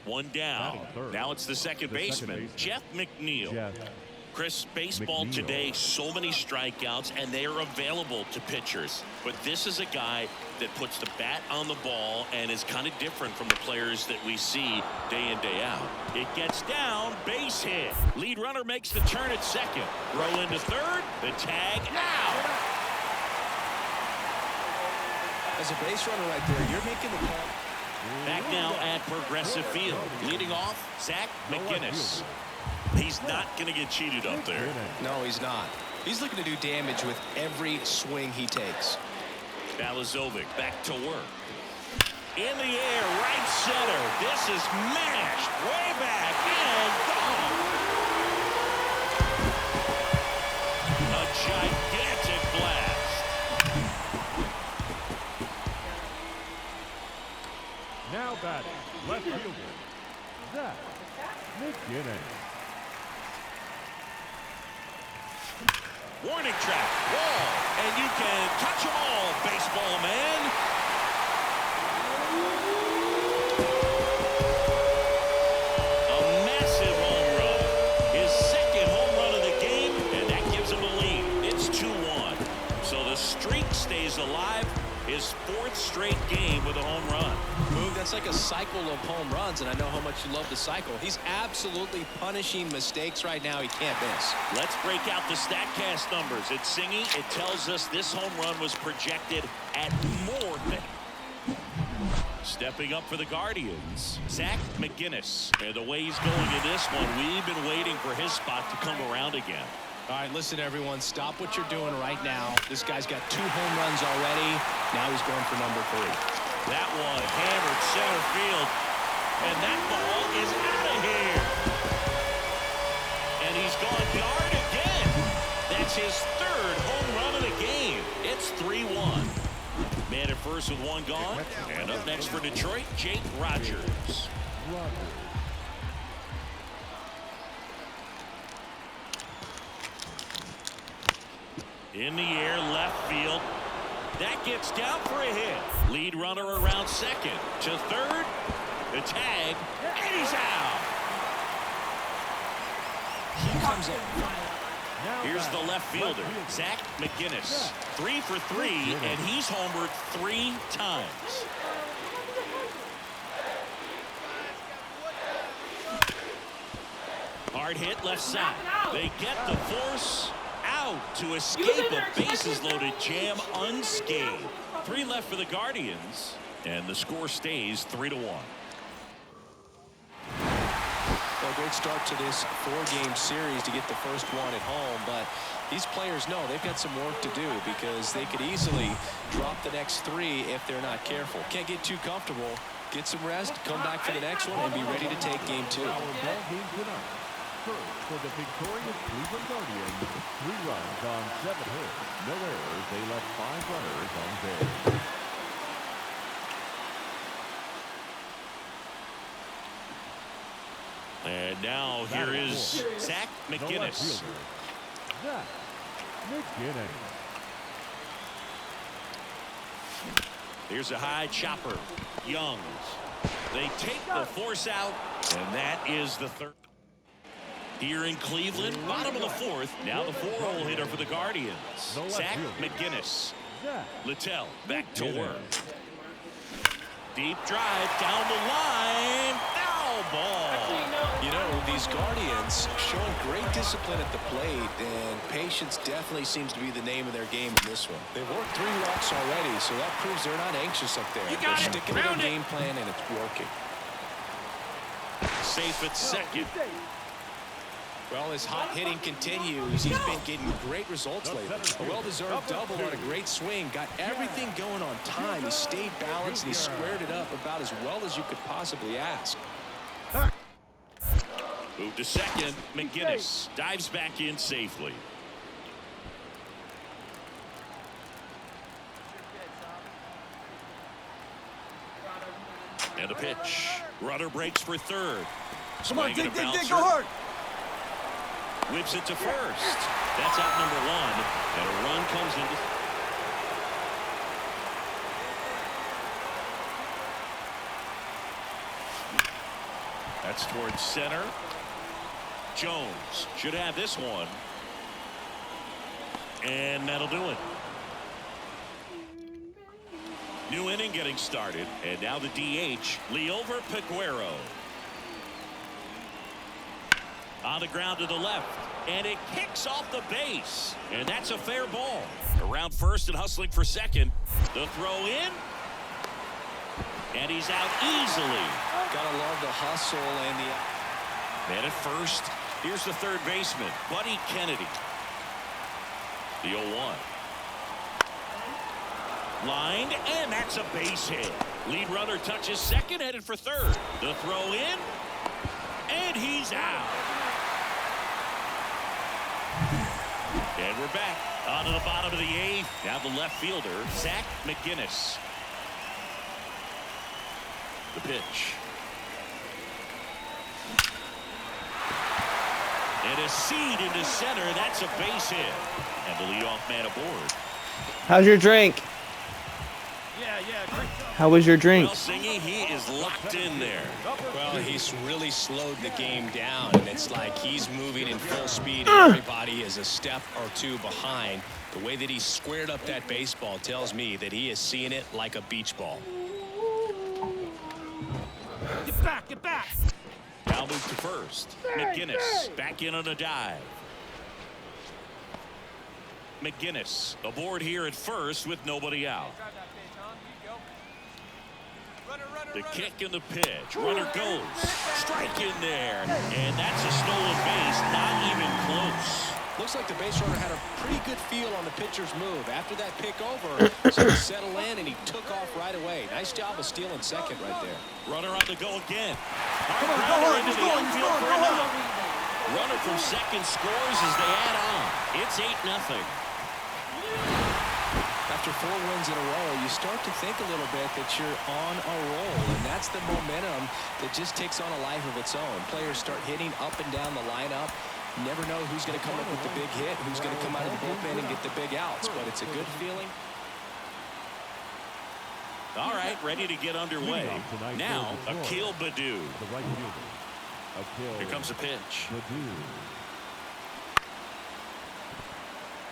One down. Now it's the second baseman, Jeff McNeil. Chris, baseball today, so many strikeouts, and they are available to pitchers. But this is a guy that puts the bat on the ball and is kind of different from the players that we see day in, day out. It gets down, base hit. Lead runner makes the turn at second. Throw into third, the tag out. As a base runner right there, you're making the call. Back now at Progressive Field. Leading off, Zach McGinnis. He's not going to get cheated up there. No, he's not. He's looking to do damage with every swing he takes. Balazovic back to work. In the air, right center. This is mashed way back and gone. A gigantic blast. Now batting, left fielder, Zach McGinnis. Warning track, wall, and you can touch them all, baseball man. A massive home run. His second home run of the game, and that gives him a lead. It's 2-1. So the streak stays alive. His fourth straight game with a home run. Boog, that's like a cycle of home runs, and I know how much you love the cycle. He's absolutely punishing mistakes right now. He can't miss. Let's break out the StatCast numbers. It's Singy. It tells us this home run was projected at more than. Stepping up for the Guardians, Zach McGinnis. And the way he's going in this one, we've been waiting for his spot to come around again. All right, listen, everyone. Stop what you're doing right now. This guy's got 2 home runs already. Now he's going for number 3. That one hammered center field. And that ball is out of here. And he's gone yard again. That's his 3rd home run of the game. It's 3-1. Man at first with 1 gone. And up next for Detroit, Jake Rogers. In the air, left field. That gets down for a hit. Lead runner around second. To third. The tag. And he's out. He comes in. Here's the left fielder, Zach McGinnis. 3 for 3, and he's homered 3 times. Hard hit left side. They get the force out to escape a bases-loaded jam unscathed. 3 left for the Guardians, and the score stays 3-1. Well, great start to this 4-game series to get the first one at home, but these players know they've got some work to do because they could easily drop the next 3 if they're not careful. Can't get too comfortable. Get some rest, come back for the next one, and be ready to take game 2. First for the victorious Cleveland Guardians, 3 runs on 7 hits, no errors. They left 5 runners on base. And now here is Zach McGinnis. Zach McGinnis. Here's a high chopper. Youngs. They take the force out, and that is the 3rd. Here in Cleveland, bottom of the 4th. Now the 4-hole hitter for the Guardians, Zach McGinnis. Littell back to work. Deep drive down the line. Foul ball. You know, these Guardians showing great discipline at the plate, and patience definitely seems to be the name of their game in this one. They've worked 3 walks already, so that proves they're not anxious up there. They're sticking to their game plan, and it's working. Safe at second. Well, his hot hitting continues. He's been getting great results lately. A well-deserved double on a great swing. Got everything going on time. He stayed balanced, and he squared it up about as well as you could possibly ask. Move to second. McGinnis dives back in safely. And a pitch. Rudder breaks for third. Come on, dig, go hard. Whips it to first. That's out number 1, and a run comes into. That's towards center. Jones should have this one. And that'll do it. New inning getting started. And now the DH, Liover Peguero. On the ground to the left. And it kicks off the base. And that's a fair ball. Around first and hustling for second. The throw in. And he's out easily. Gotta love the hustle and the... Man at first. Here's the third baseman, Buddy Kennedy. The 0-1. Lined, and that's a base hit. Lead runner touches second, headed for third. The throw in, and he's out. And we're back on to the bottom of the 8th. Now the left fielder, Zach McGinnis. The pitch. And a seed into center. That's a base hit. And the leadoff man aboard. How's your drink? How was your drink? Well, Singy, he is locked in there. Well, he's really slowed the game down, and it's like he's moving in full speed, and everybody is a step or two behind. The way that he squared up that baseball tells me that he is seeing it like a beach ball. Get back. Now moves to first. McGinnis back in on a dive. McGinnis aboard here at first with nobody out. The kick and the pitch. Runner goes. Strike in there. And that's a stolen base. Not even close. Looks like the base runner had a pretty good feel on the pitcher's move. After that pick over, so he settled in and he took off right away. Nice job of stealing second right there. Runner on the go again. Runner from second scores as they add on. It's 8-0. After 4 wins in a row, you start to think a little bit that you're on a roll, and that's the momentum that just takes on a life of its own. Players start hitting up and down the lineup. You never know who's going to come up with the big hit, who's going to come out of the bullpen and get the big outs, but it's a good feeling. All right, ready to get underway. Now, Akil Baddoo. Here comes the pitch.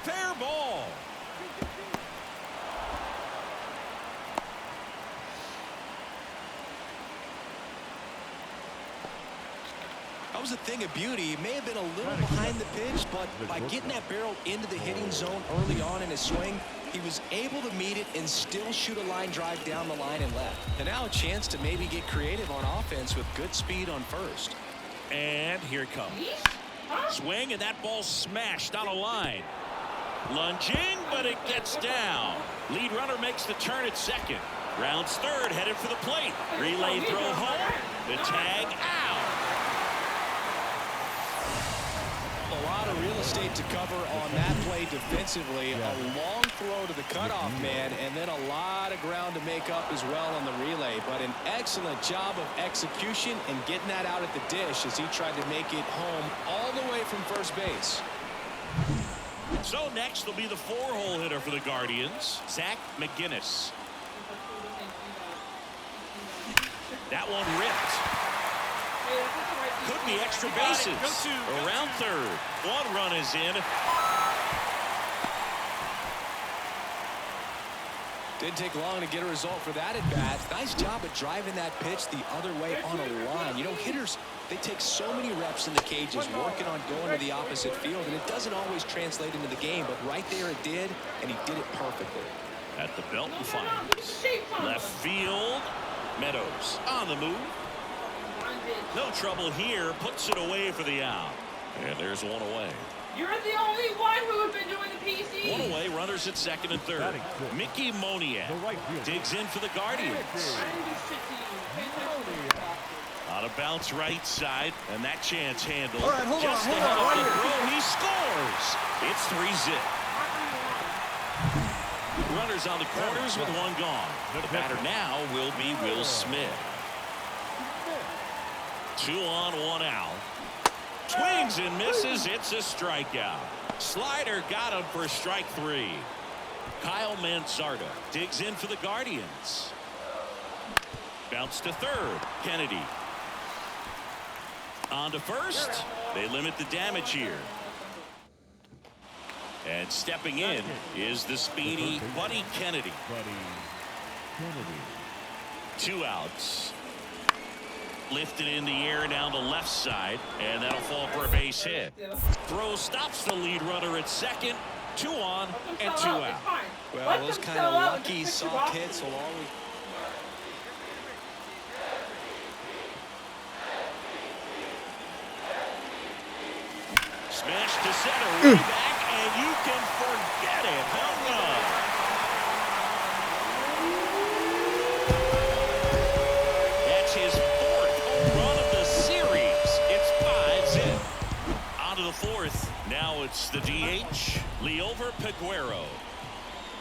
Fair ball. That was a thing of beauty. He may have been a little behind the pitch, but by getting that barrel into the hitting zone early on in his swing, he was able to meet it and still shoot a line drive down the line and left. And now a chance to maybe get creative on offense with good speed on first. And here it comes. Swing, and that ball smashed on a line. Lunging, but it gets down. Lead runner makes the turn at second. Rounds third, headed for the plate. Relay throw home. The tag out. A lot of real estate to cover on that play defensively. A long throw to the cutoff man, and then a lot of ground to make up as well on the relay. But an excellent job of execution and getting that out at the dish as he tried to make it home all the way from first base. So next will be the 4-hole hitter for the Guardians, Zach McGinnis. That one ripped. Could be extra bases. Around third. 1 run is in. Didn't take long to get a result for that at bat. Nice job of driving that pitch the other way on a line. You know, hitters, they take so many reps in the cages working on going to the opposite field, and it doesn't always translate into the game, but right there it did, and he did it perfectly. At the belt and finds. Left field. Meadows on the move. No trouble here. Puts it away for the out. And there's one away. You're the only one who has been doing the PC. One away. Runners at second and third. Mickey Moniak digs in for the Guardians. On a bounce right side, and that chance handled. Just ahead of the throw, he scores. It's 3-zip. Runners on the corners with 1 gone. The batter now will be Will Smith. 2 on, 1 out. Swings and misses. It's a strikeout. Slider got him for strike 3. Kyle Manzardo digs in for the Guardians. Bounce to third. Kennedy. On to first. They limit the damage here. And stepping in is the speedy Buddy Kennedy. 2 outs. Lifted in the air down the left side, and that'll fall for a base hit. Throw stops the lead runner at second. 2 on and 2 out. Well, those kind of lucky soft hits will always. Smash to center, way back, and you can forget it. Home run. That's his 4th home run of the series. It's 5-zip. On to the 4th. Now it's the DH, Liover Peguero.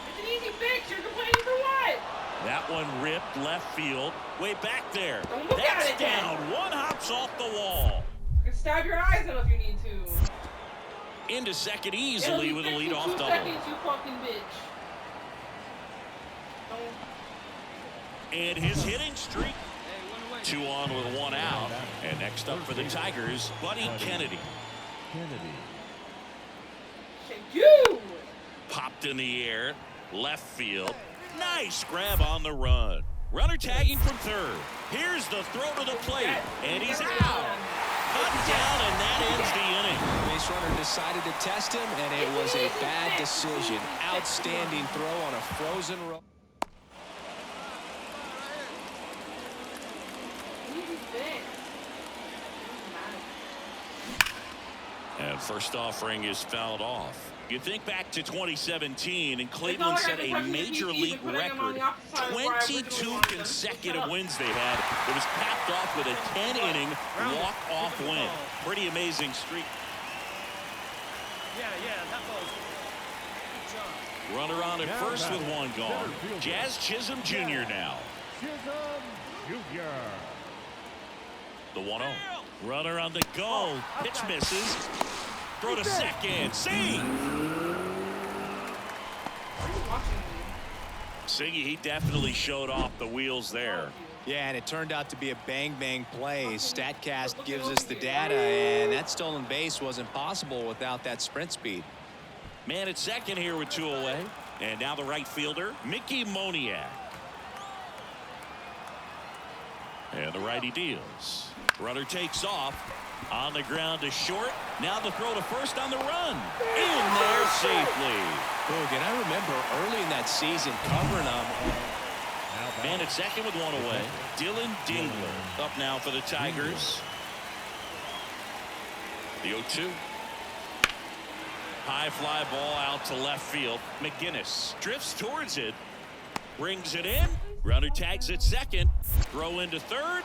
It's an easy fix. You're complaining for what? That one ripped left field, way back there. Don't look That's at it, then. down. One hops off the wall. You can stab your eyes out if you need to. Into second easily with a leadoff double. Seconds, you fucking bitch. And his hitting streak. 2 on with 1 out. And next up for the Tigers, Buddy Kennedy. Shake you. Popped in the air, left field. Nice grab on the run. Runner tagging from third. Here's the throw to the plate, and he's out. Cut down, and that ends the inning. Base runner decided to test him, and it was a bad decision. Outstanding throw on a frozen row. Easy fix. And first offering is fouled off. You think back to 2017, and Cleveland set a major league record. 22 consecutive wins they had. It was capped off with a 10-inning walk-off win. Pretty amazing streak. Runner on at first with 1 gone. Jazz Chisholm Jr. now. The 1-0. Runner on the go. Pitch misses. Throw to second. Sing! Singy, he definitely showed off the wheels there. Yeah, and it turned out to be a bang-bang play. StatCast gives us the data, and that stolen base wasn't possible without that sprint speed. Man at second here with 2 away. And now the right fielder, Mickey Moniak. And the righty deals. Runner takes off. On the ground to short. Now the throw to first on the run. In there safely. Boog, and I remember early in that season covering them. Man at second with 1 away. Dylan Dingler up now for the Tigers. The 0-2. High fly ball out to left field. McGinnis drifts towards it. Brings it in. Runner tags at second. Throw into third.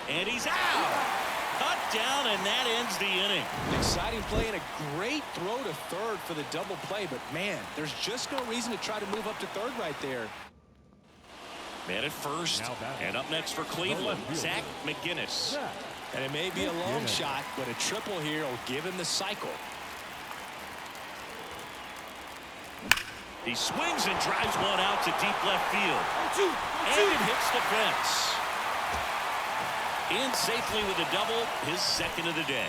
And he's out. Cut down, and that ends the inning. Exciting play and a great throw to third for the double play, but man, there's just no reason to try to move up to third right there. Man at first, and up next for Cleveland, Zach McGinnis. And it may be a long shot, but a triple here will give him the cycle. He swings and drives one out to deep left field. And it hits the fence. In safely with a double, his second of the day.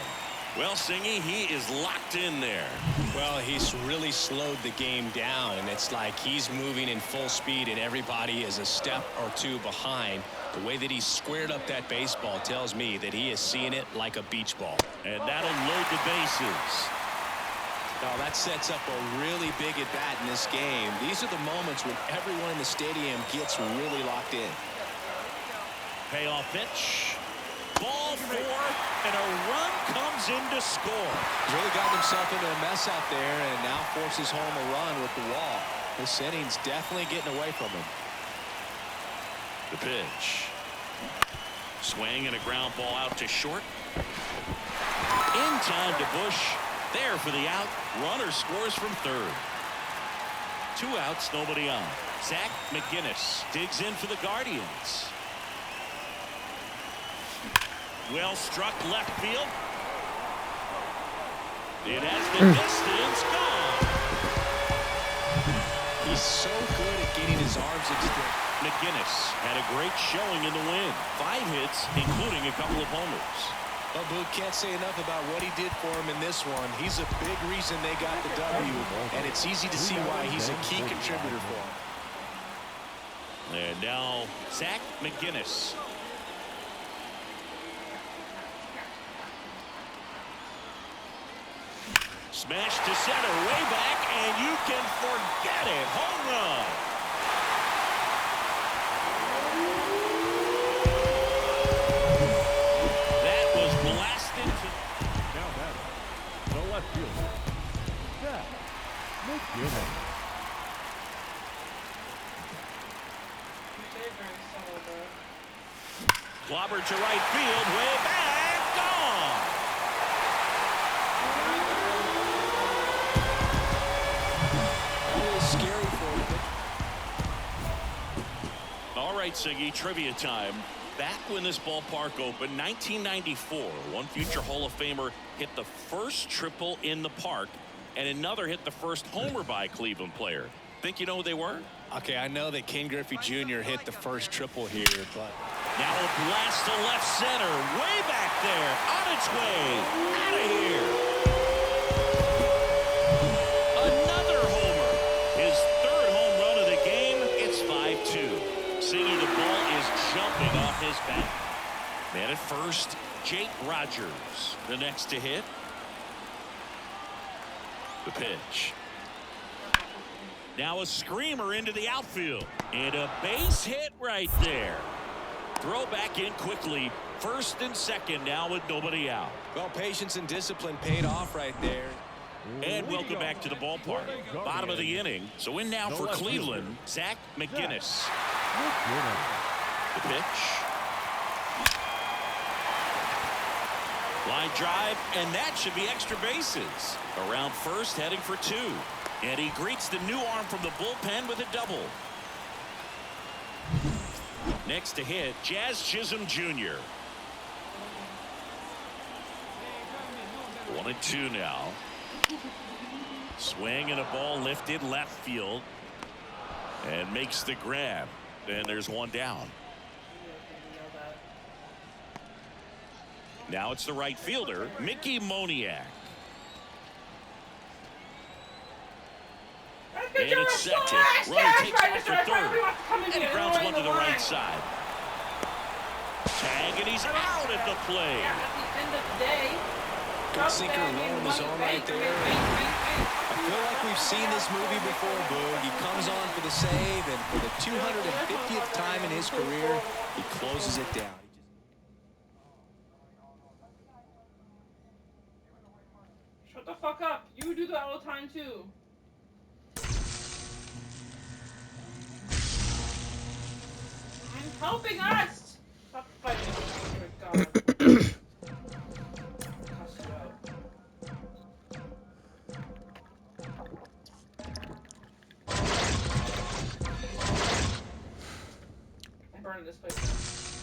Well, Singy, he is locked in there. Well, he's really slowed the game down, and it's like he's moving in full speed, and everybody is a step or 2 behind. The way that he squared up that baseball tells me that he is seeing it like a beach ball. And that'll load the bases. Now, that sets up a really big at-bat in this game. These are the moments when everyone in the stadium gets really locked in. Payoff pitch. Ball 4, and a run comes in to score. He's really gotten himself into a mess out there and now forces home a run with the wall. This inning's definitely getting away from him. The pitch. Swing and a ground ball out to short. In time to Bush. There for the out. Runner scores from third. 2 outs, nobody on. Zach McGinnis digs in for the Guardians. Well struck left field. It has the distance gone. He's so good at getting his arms extended. McGinnis had a great showing in the win. 5 hits, including a couple of homers. Well, Boog, can't say enough about what he did for him in this one. He's a big reason they got the W, and it's easy to see why he's a key contributor for him. And now, Zach McGinnis. Smash to center, way back, and you can forget it. Home run. That was blasted to... Now batting, the left fielder, Zach McGinnis. Clobber to right field, way back, gone. That is scary for him. All right, Siggy, trivia time. Back when this ballpark opened, 1994, one future Hall of Famer hit the first triple in the park, and another hit the first homer by a Cleveland player. Think you know who they were? Okay, I know that Ken Griffey Jr. hit the first triple here, but Now a blast to left center, way back there, on its way, out of here. Another homer, his 3rd home run of the game. It's 5-2. Siggy, the ball is jumping off his bat. Man at first, Jake Rogers, the next to hit. The pitch. Now a screamer into the outfield, and a base hit right there. Throw back in quickly. 1st and 2nd now with nobody out. well, patience and discipline paid off right there. And welcome back to the ballpark. Bottom of the inning. So in now for Cleveland, Zach McGinnis. The pitch. Line drive, and that should be extra bases. Around first, heading for 2. And he greets the new arm from the bullpen with a double. Next to hit, Jazz Chisholm Jr. 1-2 now. Swing and a ball lifted left field. And makes the grab. And there's one down. Now it's the right fielder, Mickey Moniak. And it's second. Runner takes off for 3rd. And he grounds one to the right side. Tag, and he's out at the plate. At the end of the day, Good sinker low in the zone right there. I feel like we've seen this movie before, Boog. He comes on for the save, and for the 250th time in his career, he closes it down. Shut the fuck up. You do that all the time too. I'm helping us. Stop fighting. Oh my God. Cuss it out. I'm burning this place down.